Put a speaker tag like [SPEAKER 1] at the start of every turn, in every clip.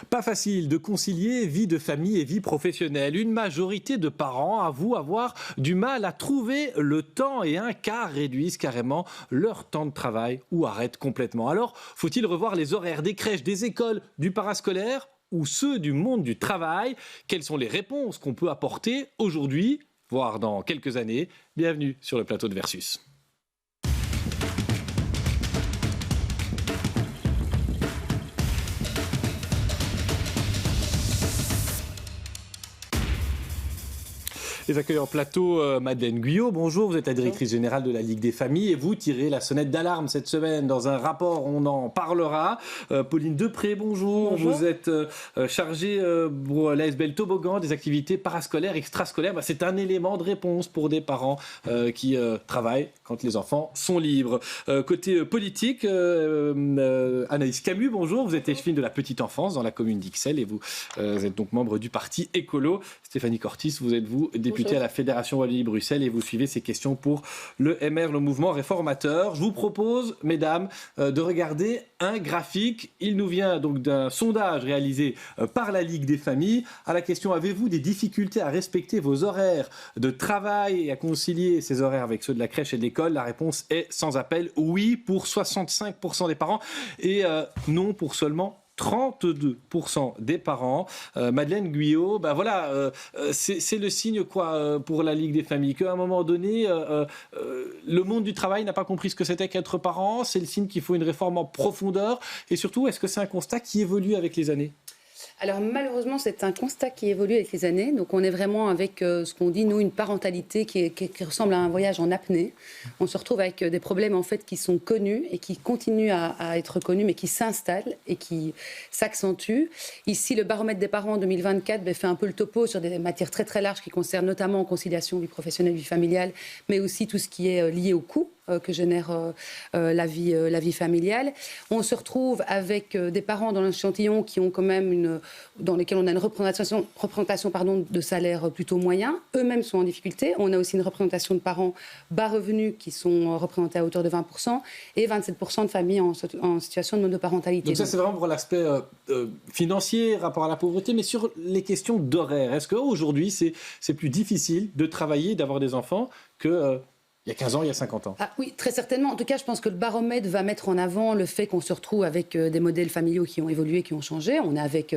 [SPEAKER 1] Pas facile de concilier vie de famille et vie professionnelle. Une majorité de parents avouent avoir du mal à trouver le temps et un quart réduisent carrément leur temps de travail ou arrêtent complètement. Alors, faut-il revoir les horaires des crèches, des écoles, du parascolaire ou ceux du monde du travail? Quelles sont les réponses qu'on peut apporter aujourd'hui, voire dans quelques années? Bienvenue sur le plateau de Versus. Les accueille en plateau Madeleine Guyot. Bonjour, vous êtes la directrice générale de la Ligue des familles et vous tirez la sonnette d'alarme cette semaine dans un rapport, on en parlera. Pauline Depré, bonjour. Vous êtes chargée pour l'ASBL Toboggan des activités parascolaires, extrascolaires. C'est un élément de réponse pour des parents qui travaillent quand les enfants sont libres. Côté politique, Anaïs Camus, bonjour. Vous êtes échevine de la petite enfance dans la commune d'Ixelles et vous êtes donc membre du parti Écolo. Stéphanie Cortis, vous êtes députée à la Fédération Wallonie-Bruxelles et vous suivez ces questions pour le MR, le mouvement réformateur. Je vous propose, mesdames, de regarder un graphique. Il nous vient donc d'un sondage réalisé par la Ligue des familles. À la question, avez-vous des difficultés à respecter vos horaires de travail et à concilier ces horaires avec ceux de la crèche et de l'école? La réponse est sans appel oui pour 65% des parents et non pour seulement 32% des parents. Madeleine Guyot, c'est le signe pour la Ligue des familles qu'à un moment donné, le monde du travail n'a pas compris ce que c'était qu'être parent. C'est le signe qu'il faut une réforme en profondeur. Et surtout, est-ce que c'est un constat qui évolue avec les années ?
[SPEAKER 2] Alors malheureusement, c'est un constat qui évolue avec les années. Donc on est vraiment avec ce qu'on dit, nous, une parentalité qui ressemble à un voyage en apnée. On se retrouve avec des problèmes en fait qui sont connus et qui continuent à être connus, mais qui s'installent et qui s'accentuent. Ici, le baromètre des parents en 2024 fait un peu le topo sur des matières très très larges qui concernent notamment conciliation vie professionnelle, vie familiale, mais aussi tout ce qui est lié au coût que génère la vie familiale. On se retrouve avec des parents dans l'échantillon qui ont quand même dans lesquels on a une représentation de salaire plutôt moyen. Eux-mêmes sont en difficulté. On a aussi une représentation de parents bas revenus qui sont représentés à hauteur de 20% et 27% de familles en situation de monoparentalité.
[SPEAKER 1] Donc ça, c'est vraiment pour l'aspect financier, rapport à la pauvreté, mais sur les questions d'horaire. Est-ce qu'aujourd'hui, c'est plus difficile de travailler, d'avoir des enfants que... il y a 15 ans, il y a 50 ans.
[SPEAKER 2] Oui, très certainement. En tout cas, je pense que le baromètre va mettre en avant le fait qu'on se retrouve avec des modèles familiaux qui ont évolué, qui ont changé. On a avec,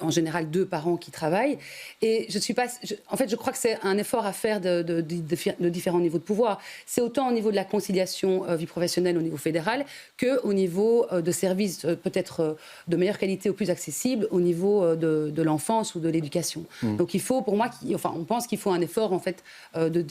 [SPEAKER 2] en général, 2 parents qui travaillent. Et je crois que c'est un effort à faire de différents niveaux de pouvoir. C'est autant au niveau de la conciliation vie professionnelle au niveau fédéral qu'au niveau de services peut-être de meilleure qualité ou plus accessibles au niveau de l'enfance ou de l'éducation. Donc il faut, pour moi, on pense qu'il faut un effort en fait,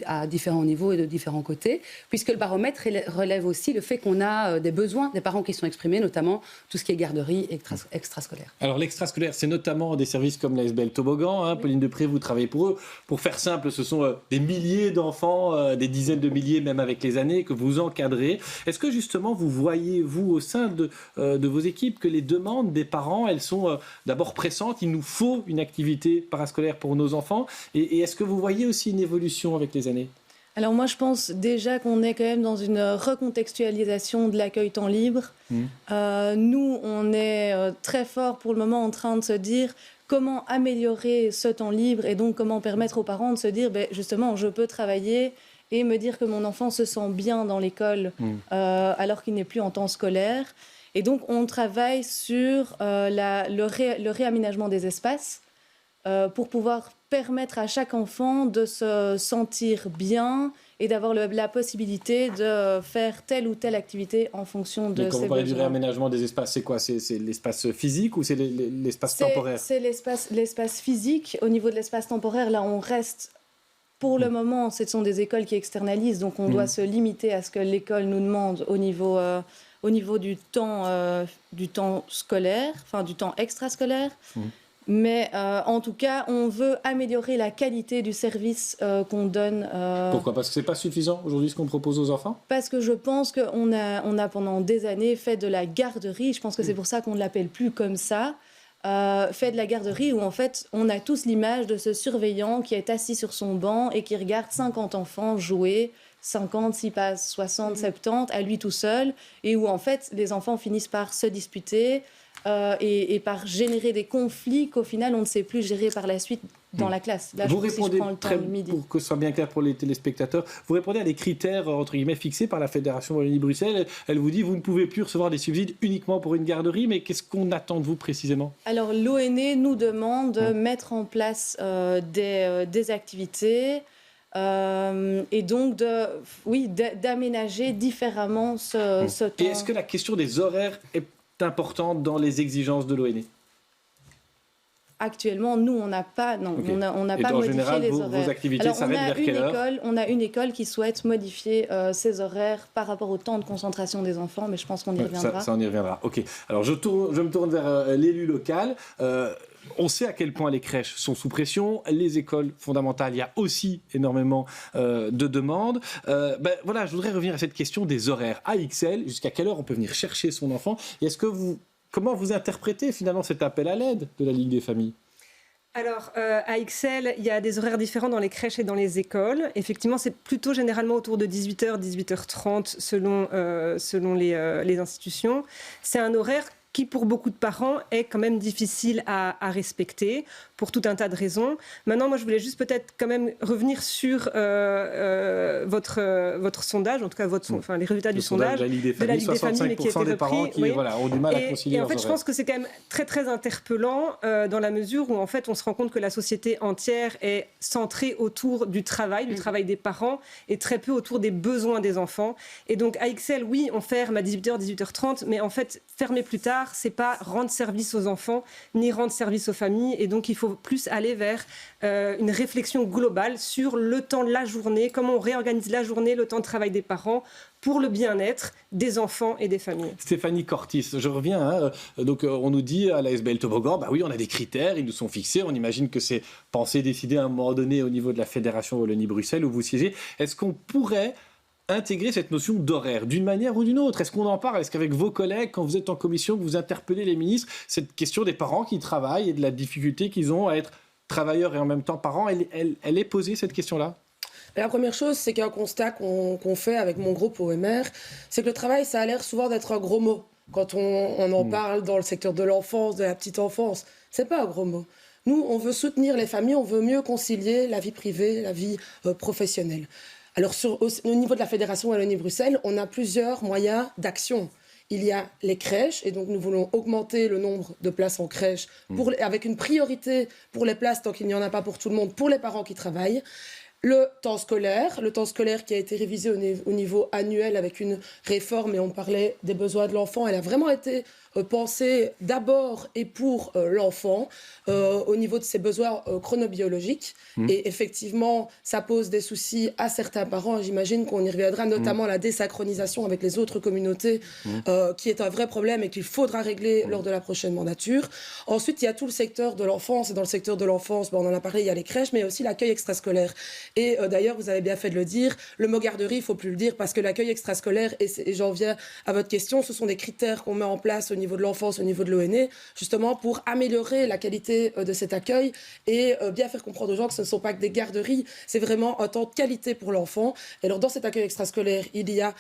[SPEAKER 2] à différents niveaux et de différents côté, puisque le baromètre relève aussi le fait qu'on a des besoins des parents qui sont exprimés, notamment tout ce qui est garderie et extrascolaire.
[SPEAKER 1] Alors l'extrascolaire, c'est notamment des services comme l'ASBL Toboggan. Oui. Pauline Depré, vous travaillez pour eux. Pour faire simple, ce sont des milliers d'enfants, des dizaines de milliers même avec les années que vous encadrez. Est-ce que justement vous voyez, vous, au sein de vos équipes, que les demandes des parents, elles sont d'abord pressantes? Il nous faut une activité parascolaire pour nos enfants. Et est-ce que vous voyez aussi une évolution avec les années?
[SPEAKER 3] Alors moi, je pense déjà qu'on est quand même dans une recontextualisation de l'accueil temps libre. Nous, on est très fort pour le moment en train de se dire comment améliorer ce temps libre et donc comment permettre aux parents de se dire justement, je peux travailler et me dire que mon enfant se sent bien dans l'école alors qu'il n'est plus en temps scolaire. Et donc, on travaille sur le réaménagement des espaces pour pouvoir permettre à chaque enfant de se sentir bien et d'avoir la possibilité de faire telle ou telle activité en fonction de ses besoins.
[SPEAKER 1] Quand vous parlez du réaménagement des espaces, c'est quoi? C'est l'espace physique ou c'est l'espace temporaire?
[SPEAKER 3] C'est l'espace physique. Au niveau de l'espace temporaire, là, on reste... Pour le moment, ce sont des écoles qui externalisent, donc on doit se limiter à ce que l'école nous demande au niveau du temps scolaire, enfin du temps extrascolaire. Mais en tout cas, on veut améliorer la qualité du service qu'on donne.
[SPEAKER 1] Pourquoi? Parce que ce n'est pas suffisant aujourd'hui ce qu'on propose aux enfants?
[SPEAKER 3] Parce que je pense qu'on a pendant des années fait de la garderie. Je pense que c'est pour ça qu'on ne l'appelle plus comme ça. Fait de la garderie où en fait on a tous l'image de ce surveillant qui est assis sur son banc et qui regarde 50 enfants jouer, 50, s'il passe 60, 70 à lui tout seul, et où en fait les enfants finissent par se disputer, et par générer des conflits qu'au final on ne sait plus gérer par la suite dans la classe. Là,
[SPEAKER 1] vous répondez,
[SPEAKER 3] midi.
[SPEAKER 1] pour que ce soit bien clair pour les téléspectateurs, vous répondez à des critères entre guillemets fixés par la Fédération Wallonie-Bruxelles. Elle vous dit vous ne pouvez plus recevoir des subsides uniquement pour une garderie, mais qu'est-ce qu'on attend de vous précisément?
[SPEAKER 3] Alors l'ONE nous demande de mettre en place des activités et donc d'aménager différemment ce temps.
[SPEAKER 1] Et est-ce que la question des horaires est importante dans les exigences de l'ONE?
[SPEAKER 3] Actuellement, nous, on n'a pas,
[SPEAKER 1] Okay.
[SPEAKER 3] on n'a pas modifié
[SPEAKER 1] général,
[SPEAKER 3] les horaires.
[SPEAKER 1] Vos activités s'arrêtent vers quelle heure?
[SPEAKER 3] On a une école qui souhaite modifier ses horaires par rapport au temps de concentration des enfants, mais je pense qu'on y reviendra.
[SPEAKER 1] Ça, on y reviendra. Ok. Alors, je me tourne vers l'élu local. On sait à quel point les crèches sont sous pression, les écoles fondamentales, il y a aussi énormément de demandes. Voilà, je voudrais revenir à cette question des horaires. À XL, jusqu'à quelle heure on peut venir chercher son enfant? Et comment vous interprétez finalement cet appel à l'aide de la Ligue des familles?
[SPEAKER 4] Alors, à XL, il y a des horaires différents dans les crèches et dans les écoles. Effectivement, c'est plutôt généralement autour de 18h, 18h30 selon les institutions. C'est un horaire qui, pour beaucoup de parents, est quand même difficile à respecter, pour tout un tas de raisons. Maintenant, moi, je voulais juste peut-être quand même revenir sur votre sondage, en tout cas les résultats du sondage
[SPEAKER 1] de la Ligue des Familles, 65% des parents qui ont du mal à concilier leurs
[SPEAKER 4] horaires. Je pense que c'est quand même très, très interpellant dans la mesure où, en fait, on se rend compte que la société entière est centrée autour du travail des parents, et très peu autour des besoins des enfants. Et donc, à XL, oui, on ferme à 18h, 18h30, mais en fait, fermer plus tard, c'est pas rendre service aux enfants, ni rendre service aux familles. Et donc, il faut plus aller vers une réflexion globale sur le temps de la journée, comment on réorganise la journée, le temps de travail des parents, pour le bien-être des enfants et des familles.
[SPEAKER 1] Stéphanie Cortis, je reviens. Donc, on nous dit à la SBL Toboggan, oui, on a des critères, ils nous sont fixés. On imagine que c'est pensé, décidé à un moment donné au niveau de la Fédération Wallonie-Bruxelles où vous siégez. Est-ce qu'on pourrait intégrer cette notion d'horaire d'une manière ou d'une autre? Est-ce qu'on en parle? Est-ce qu'avec vos collègues, quand vous êtes en commission, que vous interpellez les ministres, cette question des parents qui travaillent et de la difficulté qu'ils ont à être travailleurs et en même temps parents, elle est posée, cette question-là?
[SPEAKER 5] La première chose, c'est qu'un constat qu'on fait avec mon groupe OMR, c'est que le travail, ça a l'air souvent d'être un gros mot. Quand on en parle dans le secteur de l'enfance, de la petite enfance, c'est pas un gros mot. Nous, on veut soutenir les familles, on veut mieux concilier la vie privée, la vie professionnelle. Alors, au niveau de la Fédération Wallonie-Bruxelles, on a plusieurs moyens d'action. Il y a les crèches, et donc nous voulons augmenter le nombre de places en crèche avec une priorité pour les places, tant qu'il n'y en a pas pour tout le monde, pour les parents qui travaillent. Le temps scolaire qui a été révisé au niveau annuel avec une réforme, et on parlait des besoins de l'enfant. Elle a vraiment été pensée d'abord et pour l'enfant au niveau de ses besoins chronobiologiques. Et effectivement, ça pose des soucis à certains parents. J'imagine qu'on y reviendra, notamment la désynchronisation avec les autres communautés, qui est un vrai problème et qu'il faudra régler lors de la prochaine mandature. Ensuite, il y a tout le secteur de l'enfance. Et dans le secteur de l'enfance, on en a parlé, il y a les crèches, mais aussi l'accueil extrascolaire. Et d'ailleurs, vous avez bien fait de le dire, le mot garderie, il ne faut plus le dire, parce que l'accueil extrascolaire, et j'en viens à votre question, ce sont des critères qu'on met en place au niveau de l'enfance, au niveau de l'ONE, justement pour améliorer la qualité de cet accueil et bien faire comprendre aux gens que ce ne sont pas que des garderies, c'est vraiment un temps de qualité pour l'enfant. Et alors, dans cet accueil extrascolaire, il y a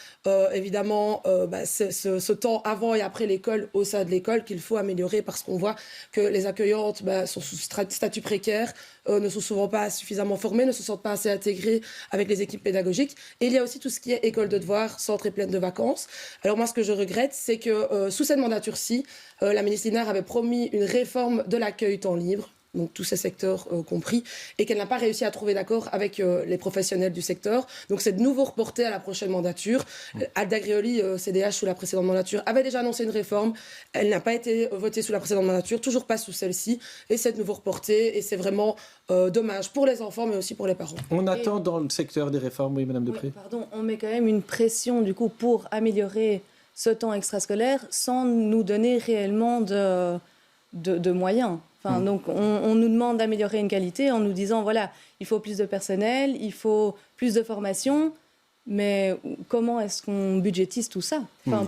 [SPEAKER 5] évidemment ce temps avant et après l'école, au sein de l'école, qu'il faut améliorer, parce qu'on voit que les accueillantes sont sous statut précaire, ne sont souvent pas suffisamment formées, ne se sentent pas assez intégrées avec les équipes pédagogiques. Et il y a aussi tout ce qui est école de devoirs, centre et pleine de vacances. Alors moi, ce que je regrette, c'est que sous cette mandature-ci, la ministre Linard avait promis une réforme de l'accueil temps libre, donc tous ces secteurs compris, et qu'elle n'a pas réussi à trouver d'accord avec les professionnels du secteur. Donc c'est de nouveau reporté à la prochaine mandature. Alda Grioli, CDH, sous la précédente mandature, avait déjà annoncé une réforme. Elle n'a pas été votée sous la précédente mandature, toujours pas sous celle-ci, et c'est de nouveau reporté, et c'est vraiment dommage pour les enfants, mais aussi pour les parents.
[SPEAKER 1] On attend dans le secteur des réformes, oui, Madame Depré.
[SPEAKER 3] On met quand même une pression, du coup, pour améliorer ce temps extrascolaire, sans nous donner réellement de moyens. Donc, on nous demande d'améliorer une qualité en nous disant, voilà, il faut plus de personnel, il faut plus de formation, Mais comment est-ce qu'on budgétise tout ça?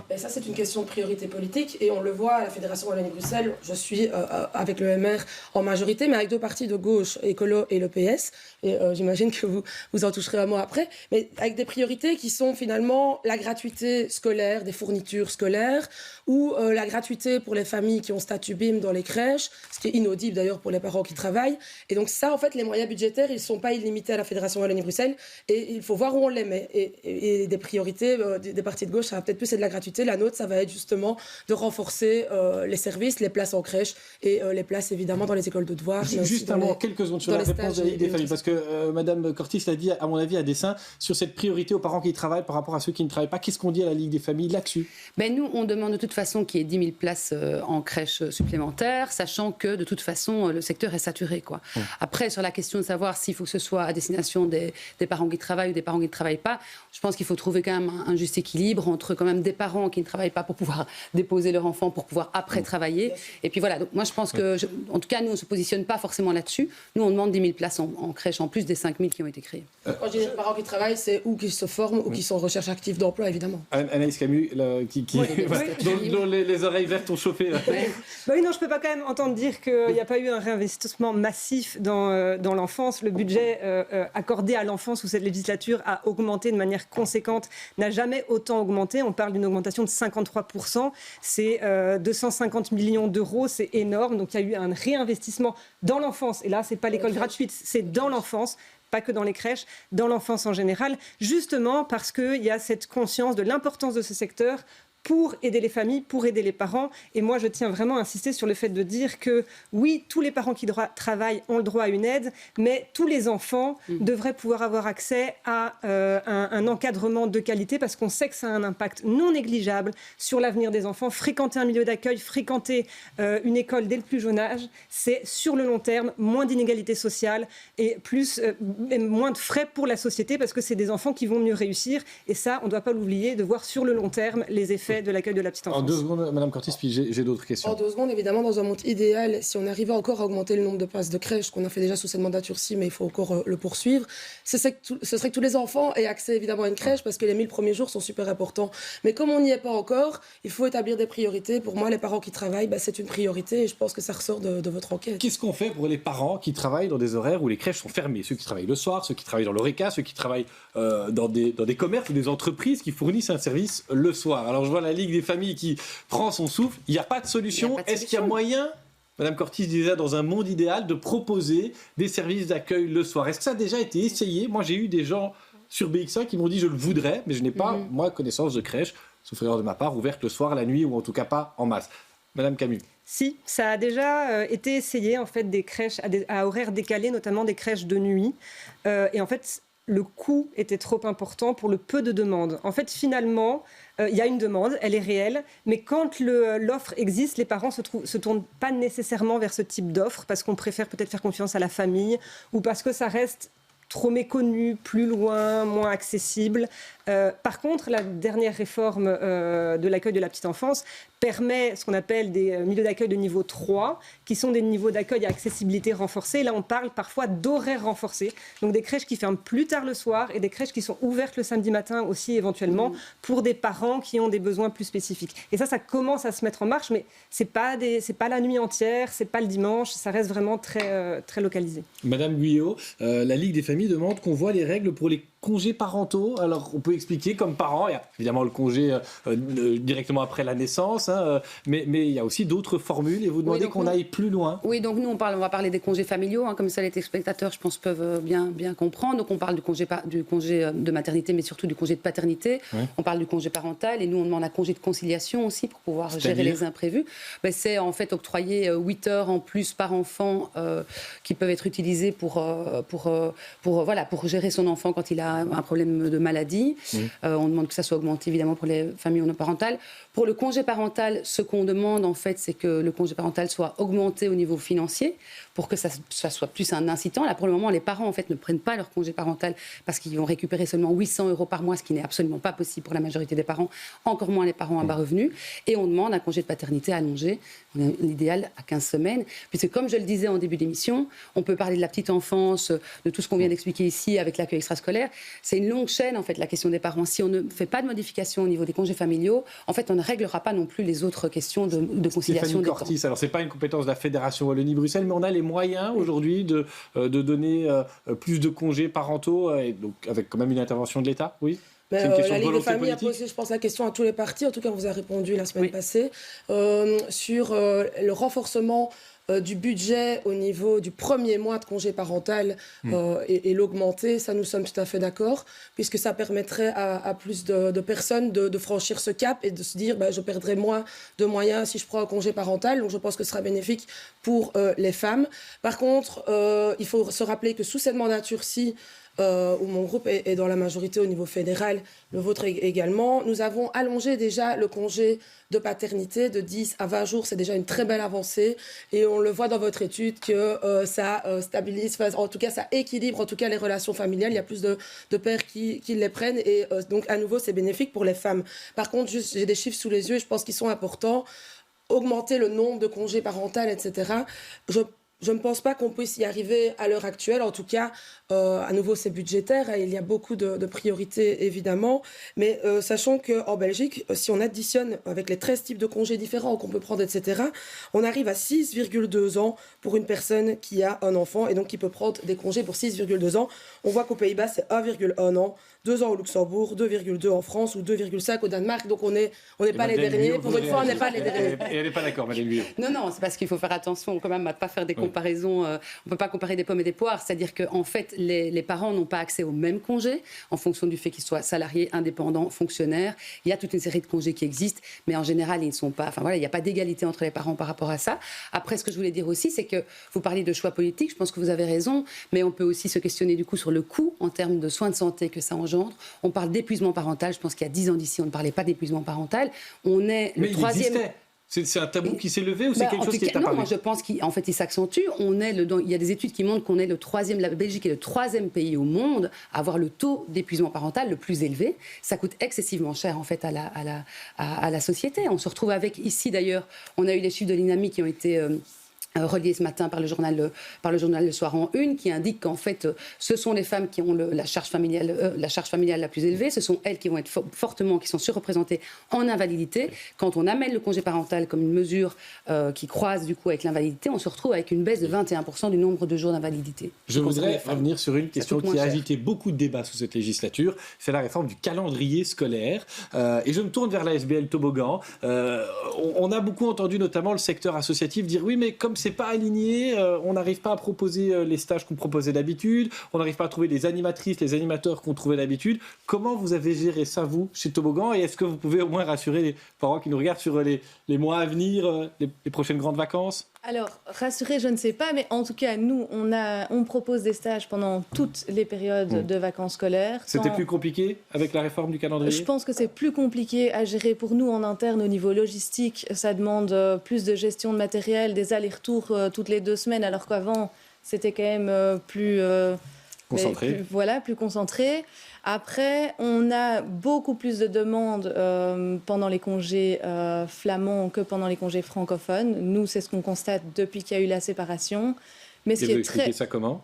[SPEAKER 5] Et ça, c'est une question de priorité politique et on le voit à la Fédération Wallonie-Bruxelles. Je suis avec le MR en majorité, mais avec deux partis de gauche, Écolo et le PS. Et j'imagine que vous en toucherez un mot après. Mais avec des priorités qui sont finalement la gratuité scolaire, des fournitures scolaires, ou la gratuité pour les familles qui ont statut BIM dans les crèches, ce qui est inaudible d'ailleurs pour les parents qui travaillent. Et donc ça, en fait, les moyens budgétaires, ils ne sont pas illimités à la Fédération Wallonie-Bruxelles. Et il faut voir où on les met. Et des priorités des partis de gauche, ça va peut-être plus être de la gratuité. La nôtre, ça va être justement de renforcer les services, les places en crèche et les places évidemment dans les écoles de devoirs.
[SPEAKER 1] Juste avant, quelques secondes sur la réponse de la Ligue des familles, parce que Madame Cortis l'a dit, à mon avis, à dessein, sur cette priorité aux parents qui travaillent par rapport à ceux qui ne travaillent pas. Qu'est-ce qu'on dit à la Ligue des familles là-dessus?
[SPEAKER 2] Nous, on demande de toute façon qu'il y ait 10 000 places en crèche supplémentaires, sachant que de toute façon, le secteur est saturé, quoi. Après, sur la question de savoir s'il faut que ce soit à destination des parents qui travaillent ou des parents qui ne travaillent pas, je pense qu'il faut trouver quand même un juste équilibre entre quand même des parents qui ne travaillent pas pour pouvoir déposer leur enfant, pour pouvoir après travailler. Et puis voilà, donc moi je pense que, en tout cas, nous on ne se positionne pas forcément là-dessus. Nous on demande 10 000 places en crèche en plus des 5 000 qui ont été créées.
[SPEAKER 5] Quand je dis des parents qui travaillent, c'est ou qui se forment ou qui sont en recherche active d'emploi, évidemment.
[SPEAKER 1] Anaïs Camus, dont les oreilles vertes ont chauffé.
[SPEAKER 4] Oui, non, je ne peux pas quand même entendre dire qu'il n'y a pas eu un réinvestissement massif dans l'enfance. Le budget accordé à l'enfance sous cette législature a augmenté de manière conséquente, n'a jamais autant augmenté. On parle d'une augmentation de 53%. C'est 250 millions d'euros, c'est énorme. Donc il y a eu un réinvestissement dans l'enfance. Et là, ce n'est pas l'école gratuite, c'est dans l'enfance. Pas que dans les crèches, dans l'enfance en général, justement parce qu'il y a cette conscience de l'importance de ce secteur pour aider les familles, pour aider les parents. Et moi, je tiens vraiment à insister sur le fait de dire que, oui, tous les parents qui travaillent ont le droit à une aide, mais tous les enfants devraient pouvoir avoir accès à un encadrement de qualité, parce qu'on sait que ça a un impact non négligeable sur l'avenir des enfants. Fréquenter un milieu d'accueil, fréquenter une école dès le plus jeune âge, c'est sur le long terme moins d'inégalités sociales et moins de frais pour la société, parce que c'est des enfants qui vont mieux réussir. Et ça, on ne doit pas l'oublier, de voir sur le long terme les effets de l'accueil de la petite enfance.
[SPEAKER 1] En 2 secondes, Madame Cortis, puis j'ai d'autres questions.
[SPEAKER 5] En 2 secondes, évidemment, dans un monde idéal, si on arrivait encore à augmenter le nombre de places de crèche, qu'on a fait déjà sous cette mandature-ci, mais il faut encore le poursuivre, ce serait que tous les enfants aient accès évidemment à une crèche, parce que les 1000 premiers jours sont super importants. Mais comme on n'y est pas encore, il faut établir des priorités. Pour moi, les parents qui travaillent, c'est une priorité, et je pense que ça ressort de votre enquête.
[SPEAKER 1] Qu'est-ce qu'on fait pour les parents qui travaillent dans des horaires où les crèches sont fermées? Ceux qui travaillent le soir, ceux qui travaillent dans l'ORECA, ceux qui travaillent dans des commerces ou des entreprises qui fournissent un service le soir. Alors je vois la Ligue des familles qui prend son souffle. Il n'y a pas de solution. Est-ce qu'il y a moyen, Madame Cortis disait, dans un monde idéal, de proposer des services d'accueil le soir? Est-ce que ça a déjà été essayé? Moi, j'ai eu des gens sur BX1 qui m'ont dit je le voudrais, mais je n'ai pas, moi, connaissance de crèche, sauf erreur de ma part, ouverte le soir, la nuit, ou en tout cas pas en masse. Madame Camus.
[SPEAKER 4] Si, ça a déjà été essayé, en fait, des crèches à horaires décalés, notamment des crèches de nuit. Et en fait, le coût était trop important pour le peu de demandes. En fait, finalement, il y a une demande, elle est réelle, mais quand l'offre existe, les parents se tournent pas nécessairement vers ce type d'offre, parce qu'on préfère peut-être faire confiance à la famille, ou parce que ça reste trop méconnu, plus loin, moins accessible. Par contre, la dernière réforme de l'accueil de la petite enfance permet ce qu'on appelle des milieux d'accueil de niveau 3, qui sont des niveaux d'accueil à accessibilité renforcée. Là, on parle parfois d'horaires renforcés. Donc des crèches qui ferment plus tard le soir et des crèches qui sont ouvertes le samedi matin aussi éventuellement pour des parents qui ont des besoins plus spécifiques. Et ça commence à se mettre en marche, mais c'est pas la nuit entière, c'est pas le dimanche, ça reste vraiment très, très localisé.
[SPEAKER 1] Madame Guyot, la Ligue des familles demande qu'on voit les règles pour les congés parentaux. Alors, on peut expliquer, comme parent, il y a évidemment le congé directement après la naissance, mais il y a aussi d'autres formules, et vous demandez qu'on aille plus loin.
[SPEAKER 2] Oui, donc nous, on va parler des congés familiaux, comme ça les téléspectateurs, je pense, peuvent bien comprendre. Donc on parle du congé de maternité, mais surtout du congé de paternité. Oui. On parle du congé parental, et nous, on demande un congé de conciliation aussi pour pouvoir gérer les imprévus. C'est en fait octroyer 8 heures en plus par enfant qui peuvent être utilisées pour gérer son enfant quand il a un problème de maladie. On demande que ça soit augmenté évidemment pour les familles monoparentales. Pour le congé parental, ce qu'on demande en fait, c'est que le congé parental soit augmenté au niveau financier pour que ça soit plus un incitant. Là, pour le moment, les parents en fait ne prennent pas leur congé parental parce qu'ils vont récupérer seulement 800 € par mois, ce qui n'est absolument pas possible pour la majorité des parents, encore moins les parents à bas revenus. Et on demande un congé de paternité allongé, l'idéal à 15 semaines, puisque comme je le disais en début d'émission, on peut parler de la petite enfance, de tout ce qu'on vient d'expliquer ici avec l'accueil extrascolaire, c'est une longue chaîne, en fait, la question des parents. Si on ne fait pas de modification au niveau des congés familiaux, en fait, on ne réglera pas non plus les autres questions de conciliation des temps.
[SPEAKER 1] Alors, c'est pas une compétence de la Fédération Wallonie-Bruxelles, mais on a les moyens aujourd'hui de donner plus de congés parentaux, et donc avec quand même une intervention de l'État, oui.
[SPEAKER 5] Mais
[SPEAKER 1] c'est une question
[SPEAKER 5] la
[SPEAKER 1] de
[SPEAKER 5] Ligue des
[SPEAKER 1] volonté
[SPEAKER 5] familles a
[SPEAKER 1] politique.
[SPEAKER 5] posé, je pense, la question à tous les partis. En tout cas, on vous a répondu la semaine passée sur le renforcement du budget au niveau du premier mois de congé parental et l'augmenter. Ça, nous sommes tout à fait d'accord, puisque ça permettrait à plus de personnes de franchir ce cap et de se dire je perdrai moins de moyens si je prends un congé parental. Donc, je pense que ce sera bénéfique pour les femmes. Par contre, il faut se rappeler que sous cette mandature-ci, où mon groupe est dans la majorité au niveau fédéral, le vôtre également. Nous avons allongé déjà le congé de paternité de 10 à 20 jours. C'est déjà une très belle avancée. Et on le voit dans votre étude que ça stabilise, en tout cas ça équilibre en tout cas les relations familiales. Il y a plus de pères qui les prennent. Et donc à nouveau, c'est bénéfique pour les femmes. Par contre, j'ai des chiffres sous les yeux et je pense qu'ils sont importants. Augmenter le nombre de congés parentaux, etc. Je ne pense pas qu'on puisse y arriver à l'heure actuelle. En tout cas, à nouveau, c'est budgétaire. Il y a beaucoup de priorités, évidemment. Mais sachant qu'en Belgique, si on additionne avec les 13 types de congés différents qu'on peut prendre, etc., on arrive à 6,2 ans pour une personne qui a un enfant et donc qui peut prendre des congés pour 6,2 ans. On voit qu'aux Pays-Bas, c'est 1,1 an. 2 ans au Luxembourg, 2,2 en France ou 2,5 au Danemark. Donc on n'est pas les derniers. Pour une fois, on n'est pas les derniers.
[SPEAKER 1] Et elle n'est pas d'accord, Madeleine Guyot.
[SPEAKER 2] Non, c'est parce qu'il faut faire attention quand même à ne pas faire des comparaisons. On ne peut pas comparer des pommes et des poires. C'est-à-dire qu'en fait, les parents n'ont pas accès aux mêmes congés en fonction du fait qu'ils soient salariés, indépendants, fonctionnaires. Il y a toute une série de congés qui existent, mais en général, ils ne sont pas... Enfin voilà, il n'y a pas d'égalité entre les parents par rapport à ça. Après, ce que je voulais dire aussi, c'est que vous parlez de choix politiques. Je pense que vous avez raison, mais on peut aussi se questionner du coup sur le coût en termes de soins de santé que ça engendre. On parle d'épuisement parental. Je pense qu'il y a 10 ans d'ici, on ne parlait pas d'épuisement parental. On est le troisième...
[SPEAKER 1] C'est un tabou qui s'est levé ou c'est quelque chose qui est apparu?
[SPEAKER 2] Non, moi je pense qu'en fait il s'accentue. Il y a des études qui montrent qu'on est le troisième, la Belgique est le troisième pays au monde à avoir le taux d'épuisement parental le plus élevé. Ça coûte excessivement cher en fait à la société. On se retrouve avec ici d'ailleurs, on a eu les chiffres de l'INAMI qui ont été... relié ce matin par le journal Le Soir en Une, qui indique qu'en fait, ce sont les femmes qui ont la charge familiale la plus élevée. Ce sont elles qui vont être qui sont surreprésentées en invalidité. Quand on amène le congé parental comme une mesure qui croise du coup avec l'invalidité, on se retrouve avec une baisse de 21% du nombre de jours d'invalidité.
[SPEAKER 1] Je voudrais revenir sur une question qui a agité beaucoup de débats sous cette législature. C'est la réforme du calendrier scolaire. Et je me tourne vers la SBL Toboggan. On a beaucoup entendu notamment le secteur associatif dire oui, mais comme c'est pas aligné, on n'arrive pas à proposer les stages qu'on proposait d'habitude, on n'arrive pas à trouver les animatrices, les animateurs qu'on trouvait d'habitude. Comment vous avez géré ça, vous, chez Toboggan? Et est-ce que vous pouvez au moins rassurer les parents qui nous regardent sur les mois à venir, les prochaines grandes vacances?
[SPEAKER 3] Alors, rassurer, je ne sais pas, mais en tout cas, nous, on propose des stages pendant toutes les périodes de vacances scolaires.
[SPEAKER 1] C'était plus compliqué avec la réforme du calendrier?
[SPEAKER 3] Je pense que c'est plus compliqué à gérer pour nous en interne au niveau logistique. Ça demande plus de gestion de matériel, des allers-retours toutes les 2 semaines, alors qu'avant, c'était quand même plus...
[SPEAKER 1] concentré.
[SPEAKER 3] Plus concentré. Après, on a beaucoup plus de demandes pendant les congés flamands que pendant les congés francophones. Nous, c'est ce qu'on constate depuis qu'il y a eu la séparation. Mais
[SPEAKER 1] Et vous expliquez ça comment?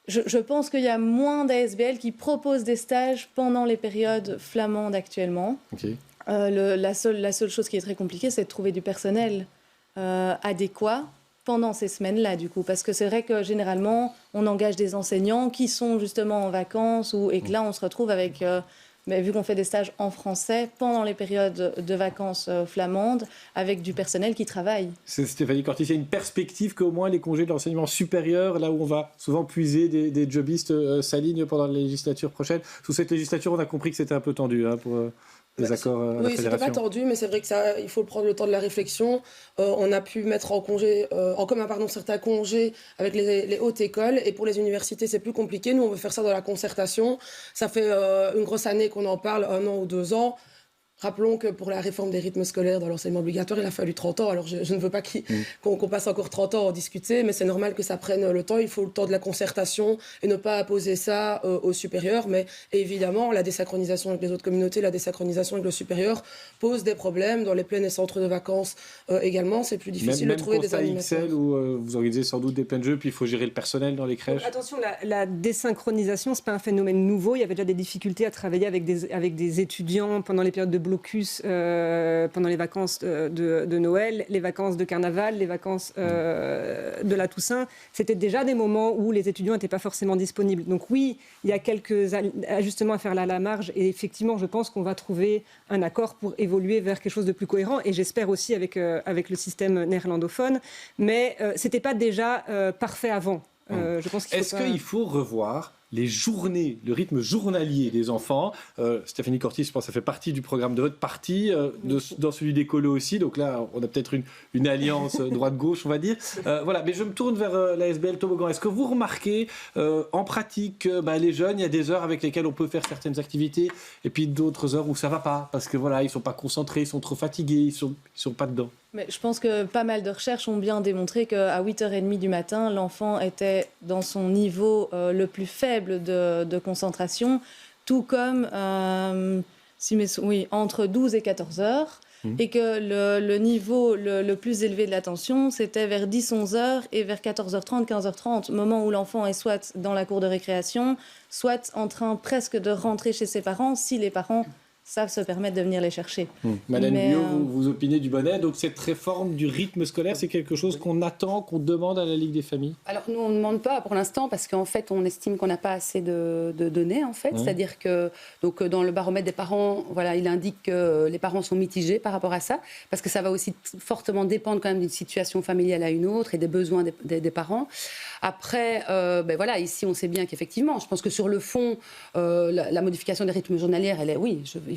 [SPEAKER 3] Je pense qu'il y a moins d'ASBL qui proposent des stages pendant les périodes flamandes actuellement.
[SPEAKER 1] Okay.
[SPEAKER 3] La seule chose qui est très compliquée, c'est de trouver du personnel adéquat pendant ces semaines-là, du coup. Parce que c'est vrai que, généralement, on engage des enseignants qui sont justement en vacances et que là, on se retrouve avec... mais vu qu'on fait des stages en français pendant les périodes de vacances flamandes, avec du personnel qui travaille.
[SPEAKER 1] C'est Stéphanie Cortis, il y a une perspective qu'au moins les congés de l'enseignement supérieur, là où on va souvent puiser des jobistes, s'alignent pendant la législature prochaine. Sous cette législature, on a compris que c'était un peu tendu pour les accords à la
[SPEAKER 5] oui,
[SPEAKER 1] fédération.
[SPEAKER 5] c'était pas tendu, mais c'est vrai que il faut prendre le temps de la réflexion. On a pu mettre en commun certains congés avec les hautes écoles, et pour les universités, c'est plus compliqué. Nous, on veut faire ça dans la concertation. Ça fait une grosse année qu'on en parle, 1 an ou 2 ans. Rappelons que pour la réforme des rythmes scolaires dans l'enseignement obligatoire, il a fallu 30 ans. Alors je ne veux pas qu'on passe encore 30 ans à en discuter, mais c'est normal que ça prenne le temps. Il faut le temps de la concertation et ne pas apposer ça au supérieur. Mais évidemment, la désynchronisation avec les autres communautés, la désynchronisation avec le supérieur pose des problèmes. Dans les plaines et centres de vacances également, c'est plus difficile de trouver des animateurs.
[SPEAKER 1] XL où vous organisez sans doute des pleins de jeux, puis il faut gérer le personnel dans les crèches.
[SPEAKER 4] Attention, la désynchronisation, ce n'est pas un phénomène nouveau. Il y avait déjà des difficultés à travailler avec des étudiants pendant les périodes de blocus, pendant les vacances de Noël, les vacances de carnaval, les vacances de la Toussaint. C'était déjà des moments où les étudiants n'étaient pas forcément disponibles. Donc oui, il y a quelques ajustements à faire là à la marge. Et effectivement, je pense qu'on va trouver un accord pour évoluer vers quelque chose de plus cohérent. Et j'espère aussi avec le système néerlandophone. Mais ce n'était pas déjà parfait avant. Je pense
[SPEAKER 1] qu'il faut revoir les journées, le rythme journalier des enfants? Stéphanie Cortis, je pense que ça fait partie du programme de votre parti, dans celui d'écolo aussi. Donc là, on a peut-être une alliance droite-gauche, on va dire. Voilà, mais je me tourne vers l'ASBL Toboggan. Est-ce que vous remarquez en pratique que les jeunes, il y a des heures avec lesquelles on peut faire certaines activités et puis d'autres heures où ça ne va pas? Parce que voilà, ils ne sont pas concentrés, ils sont trop fatigués, ils sont pas dedans.
[SPEAKER 3] Mais je pense que pas mal de recherches ont bien démontré qu'à 8h30 du matin, l'enfant était dans son niveau le plus faible de concentration, tout comme entre 12 et 14 heures, et que le niveau le plus élevé de l'attention, c'était vers 10-11 heures et vers 14h30, 15h30, moment où l'enfant est soit dans la cour de récréation, soit en train presque de rentrer chez ses parents, si les parents savent se permettre de venir les chercher.
[SPEAKER 1] Madame Guyot, vous opinez du bonnet. Donc cette réforme du rythme scolaire, c'est quelque chose qu'on attend, qu'on demande à la Ligue des familles? Alors
[SPEAKER 2] nous, on ne demande pas pour l'instant parce qu'en fait, on estime qu'on n'a pas assez de données. En fait. C'est-à-dire que donc, dans le baromètre des parents, voilà, il indique que les parents sont mitigés par rapport à ça parce que ça va aussi fortement dépendre quand même d'une situation familiale à une autre et des besoins des parents. Après, voilà, ici, on sait bien qu'effectivement, je pense que sur le fond, la modification des rythmes journaliers, elle est,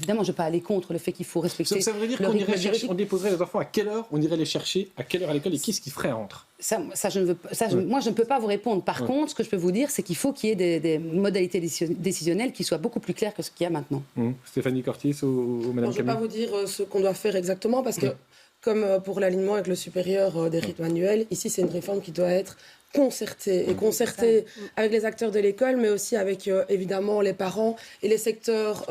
[SPEAKER 2] évidemment, je ne vais pas aller contre le fait qu'il faut respecter.
[SPEAKER 1] Ça veut dire qu'on déposerait les enfants à quelle heure? On irait les chercher à quelle heure à l'école et qu'est-ce qu'ils feraient entre?
[SPEAKER 2] Moi, je ne peux pas vous répondre. Par contre, ce que je peux vous dire, c'est qu'il faut qu'il y ait des modalités décisionnelles qui soient beaucoup plus claires que ce qu'il y a maintenant.
[SPEAKER 1] Stéphanie Cortis ou Madame Camille?
[SPEAKER 5] Je ne vais pas vous dire ce qu'on doit faire exactement parce que, comme pour l'alignement avec le supérieur des rythmes annuels, ici, c'est une réforme qui doit être concertée avec les acteurs de l'école, mais aussi avec évidemment les parents et les secteurs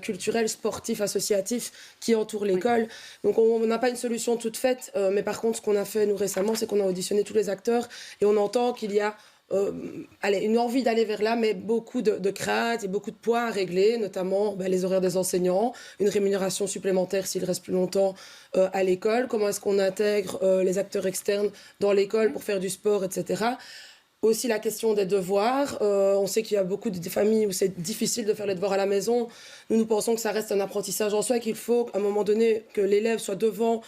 [SPEAKER 5] culturels, sportifs, associatifs qui entourent l'école. Donc on n'a pas une solution toute faite, mais par contre ce qu'on a fait nous récemment, c'est qu'on a auditionné tous les acteurs et on entend qu'il y a une envie d'aller vers là, mais beaucoup de craintes et beaucoup de points à régler, notamment les horaires des enseignants, une rémunération supplémentaire s'ils restent plus longtemps à l'école, comment est-ce qu'on intègre les acteurs externes dans l'école pour faire du sport, etc. Aussi la question des devoirs. On sait qu'il y a beaucoup de familles où c'est difficile de faire les devoirs à la maison. Nous pensons que ça reste un apprentissage en soi, qu'il faut à un moment donné que l'élève soit devant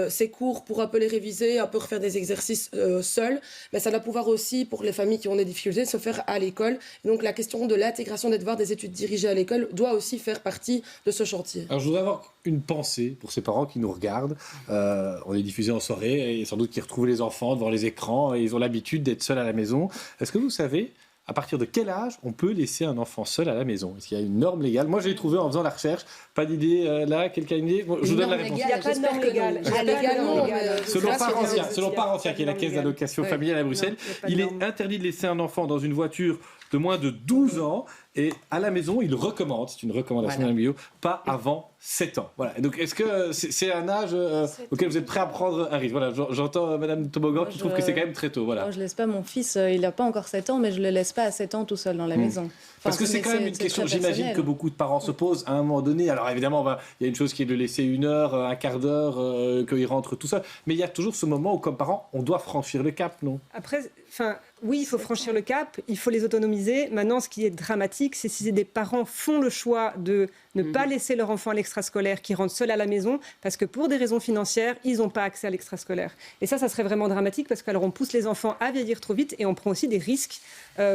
[SPEAKER 5] ses cours pour un peu les réviser, un peu refaire des exercices seul. Mais ça doit pouvoir aussi, pour les familles qui ont des difficultés, se faire à l'école. Et donc la question de l'intégration des devoirs des études dirigées à l'école doit aussi faire partie de ce chantier.
[SPEAKER 1] Alors je voudrais avoir une pensée pour ces parents qui nous regardent. On est diffusé en soirée et sans doute qu'ils retrouvent les enfants devant les écrans et ils ont l'habitude d'être seuls à la maison. Est-ce que vous savez à partir de quel âge on peut laisser un enfant seul à la maison? Est-ce qu'il y a une norme légale? Moi, je l'ai trouvé en faisant la recherche. Pas d'idée là? Quelqu'un a une idée? Je vous donne la réponse.
[SPEAKER 4] Il n'y a pas de norme légale.
[SPEAKER 1] Selon Parentia, qui est la caisse d'allocation familiale à Bruxelles, il est interdit de laisser un enfant dans une voiture de moins de 12 ans et à la maison, il recommande, c'est une recommandation de Guyot, pas avant 7 ans. Voilà. Donc, est-ce que c'est un âge auquel vous êtes prêt à prendre un risque? Voilà, j'entends Madame Toboggan qui trouve que c'est quand même très tôt. Voilà.
[SPEAKER 3] Moi, je ne laisse pas mon fils, il n'a pas encore 7 ans, mais je ne le laisse pas à 7 ans tout seul dans la maison.
[SPEAKER 1] Parce que c'est quand même une question, j'imagine, que beaucoup de parents se posent à un moment donné. Alors évidemment, il y a une chose qui est de laisser 1 heure, un quart d'heure, qu'il rentre tout seul. Mais il y a toujours ce moment où, comme parents, on doit franchir le cap, non?
[SPEAKER 4] Après, oui, il faut franchir le cap, il faut les autonomiser. Maintenant, ce qui est dramatique, c'est si des parents font le choix de ne pas laisser leur enfant à l'extrascolaire, qui rentre seul à la maison, parce que pour des raisons financières, ils n'ont pas accès à l'extrascolaire. Et ça serait vraiment dramatique, parce qu'alors on pousse les enfants à vieillir trop vite et on prend aussi des risques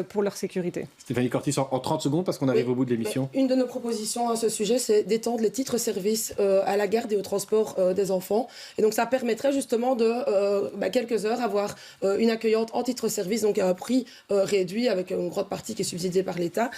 [SPEAKER 4] pour leur sécurité.
[SPEAKER 1] Stéphanie Cortis, en 30 secondes, parce qu'on arrive au bout de l'émission.
[SPEAKER 5] Une de nos propositions à ce sujet, c'est d'étendre les titres-services à la garde et au transport des enfants. Et donc ça permettrait justement de, quelques heures, avoir une accueillante en titre-service, donc à un prix réduit, avec une grande partie qui est subsidiée par l'État,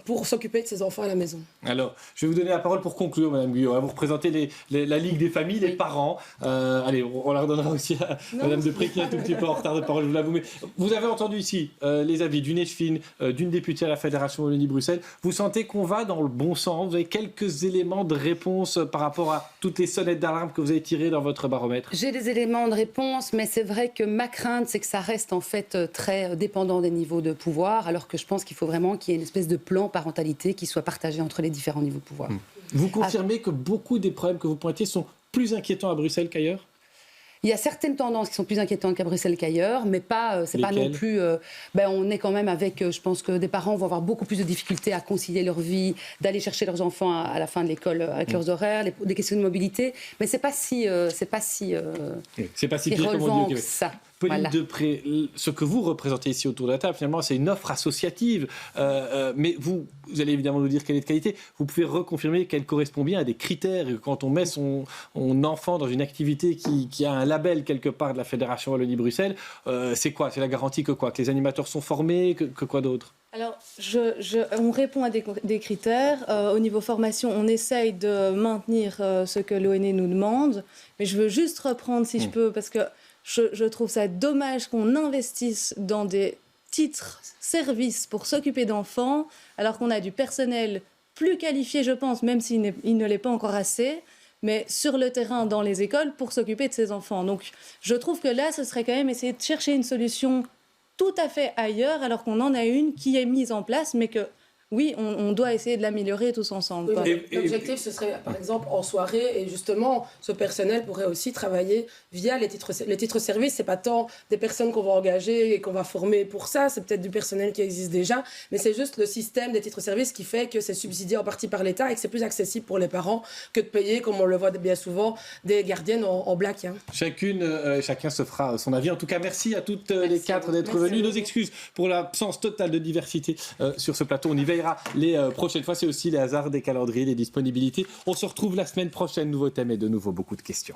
[SPEAKER 5] pour s'occuper de ses enfants à la maison.
[SPEAKER 1] Alors, Je vais vous donner la parole pour conclure, Madame Guyot. Vous représentez la Ligue des familles, les parents. Allez, on la redonnera aussi à Madame Depré qui est un tout petit peu en retard de parole, je vous l'avoue. Mais vous avez entendu ici les avis d'une ESFIN, d'une députée à la Fédération Wallonie-Bruxelles. Vous sentez qu'on va dans le bon sens? Vous avez quelques éléments de réponse par rapport à toutes les sonnettes d'alarme que vous avez tirées dans votre baromètre?
[SPEAKER 2] J'ai des éléments de réponse, mais c'est vrai que ma crainte, c'est que ça reste en fait très dépendant des niveaux de pouvoir, alors que je pense qu'il faut vraiment qu'il y ait une espèce de plan parentalité qui soit partagé entre les différents niveaux de pouvoir.
[SPEAKER 1] Vous confirmez que beaucoup des problèmes que vous pointez sont plus inquiétants à Bruxelles qu'ailleurs?
[SPEAKER 2] Il y a certaines tendances qui sont plus inquiétantes qu'à Bruxelles qu'ailleurs, mais c'est pas non plus... on est quand même avec... je pense que des parents vont avoir beaucoup plus de difficultés à concilier leur vie, d'aller chercher leurs enfants à la fin de l'école avec leurs horaires, des questions de mobilité, mais c'est pas si
[SPEAKER 1] pire comme on dit au Québec.
[SPEAKER 2] ça.
[SPEAKER 1] Pauline Depré, ce que vous représentez ici autour de la table, finalement, c'est une offre associative. Mais vous allez évidemment nous dire qu'elle est de qualité. Vous pouvez reconfirmer qu'elle correspond bien à des critères. Et quand on met son enfant dans une activité qui a un label quelque part de la Fédération Wallonie-Bruxelles, c'est quoi? C'est la garantie que quoi? Que les animateurs sont formés? Que quoi d'autre?
[SPEAKER 3] Alors, on répond à des critères. Au niveau formation, on essaye de maintenir ce que l'ONE nous demande. Mais je veux juste reprendre, si je peux, parce que je trouve ça dommage qu'on investisse dans des titres services pour s'occuper d'enfants, alors qu'on a du personnel plus qualifié, je pense, même s'il ne l'est pas encore assez, mais sur le terrain, dans les écoles, pour s'occuper de ces enfants. Donc, je trouve que là, ce serait quand même essayer de chercher une solution tout à fait ailleurs, alors qu'on en a une qui est mise en place, mais que, oui, on doit essayer de l'améliorer tous ensemble.
[SPEAKER 5] Oui, l'objectif, ce serait, par exemple, en soirée, et justement, ce personnel pourrait aussi travailler via les titres-services. C'est pas tant des personnes qu'on va engager et qu'on va former pour ça, c'est peut-être du personnel qui existe déjà, mais c'est juste le système des titres-services qui fait que c'est subsidié en partie par l'État et que c'est plus accessible pour les parents que de payer, comme on le voit bien souvent, des gardiennes en black.
[SPEAKER 1] Chacun se fera son avis. En tout cas, merci à toutes les quatre d'être venues. Nos excuses pour l'absence totale de diversité sur ce plateau. On y veillera les prochaines fois. C'est aussi les hasards des calendriers, des disponibilités. On se retrouve la semaine prochaine. Nouveau thème et de nouveau beaucoup de questions.